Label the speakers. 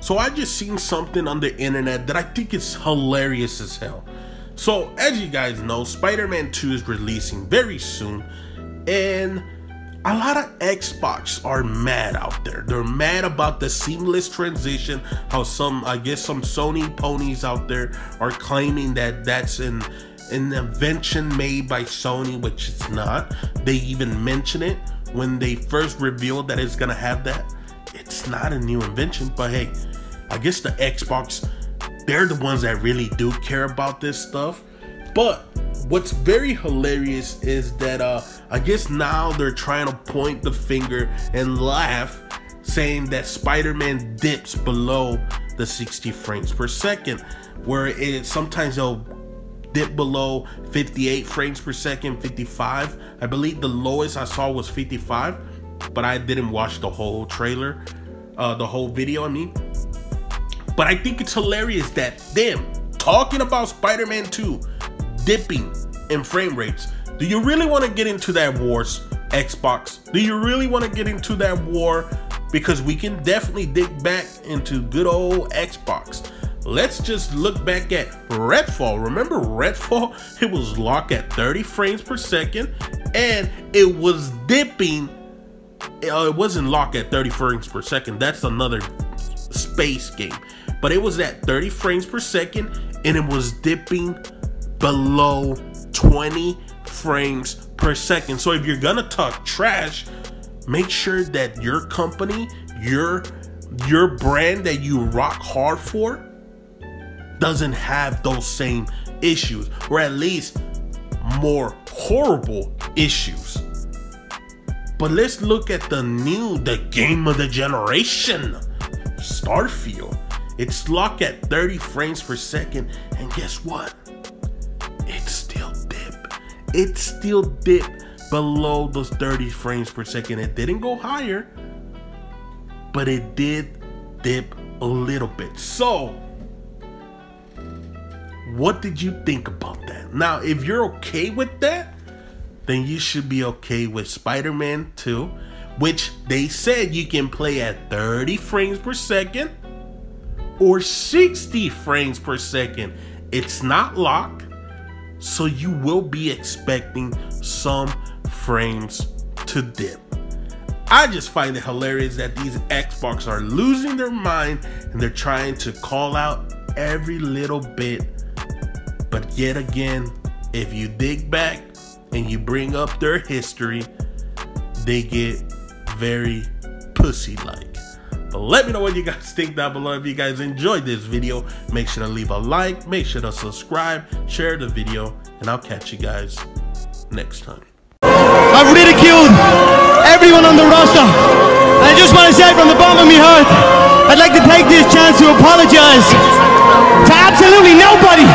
Speaker 1: So I just seen something on the internet that I think is hilarious as hell. So as you guys know, Spider-Man 2 is releasing very soon, and a lot of Xbots are mad out there. They're mad about the seamless transition, how I guess some Sony ponies out there are claiming that that's an invention made by Sony, which it's not. They even mention it when they first revealed that it's gonna have that. It's not a new invention, but hey, I guess the Xbox, they're the ones that really do care about this stuff. But what's very hilarious is that I guess now they're trying to point the finger and laugh, saying that Spider-Man dips below the 60 frames per second, where sometimes they'll dip below 58 frames per second, 55. I believe the lowest I saw was 55, but I didn't watch the whole trailer, the whole video, I mean. But I think it's hilarious that them talking about Spider-Man 2 dipping in frame rates. Do you really want to get into that war, Xbox? Do you really want to get into that war? Because we can definitely dig back into good old Xbox. Let's just look back at Redfall. Remember Redfall? It was locked at 30 frames per second, and it was dipping. It wasn't locked at 30 frames per second. That's another space game. But it was at 30 frames per second, and it was dipping below 20 frames per second. So if you're gonna talk trash, make sure that your company, your brand that you rock hard for, doesn't have those same issues, or at least more horrible issues. But let's look at the game of the generation, Starfield. It's locked at 30 frames per second, and guess what? It still dipped below those 30 frames per second. It didn't go higher, but it did dip a little bit. So what did you think about that? Now, if you're okay with that, then you should be okay with Spider-Man 2, which they said you can play at 30 frames per second or 60 frames per second. It's not locked, so you will be expecting some frames to dip. I just find it hilarious that these Xbox are losing their mind and they're trying to call out every little bit. But yet again, if you dig back and you bring up their history, they get very pussy-like. But let me know what you guys think down below. If you guys enjoyed this video, make sure to leave a like, make sure to subscribe, share the video, and I'll catch you guys next time.
Speaker 2: I've ridiculed everyone on the roster. I just want to say from the bottom of my heart, I'd like to take this chance to apologize to absolutely nobody.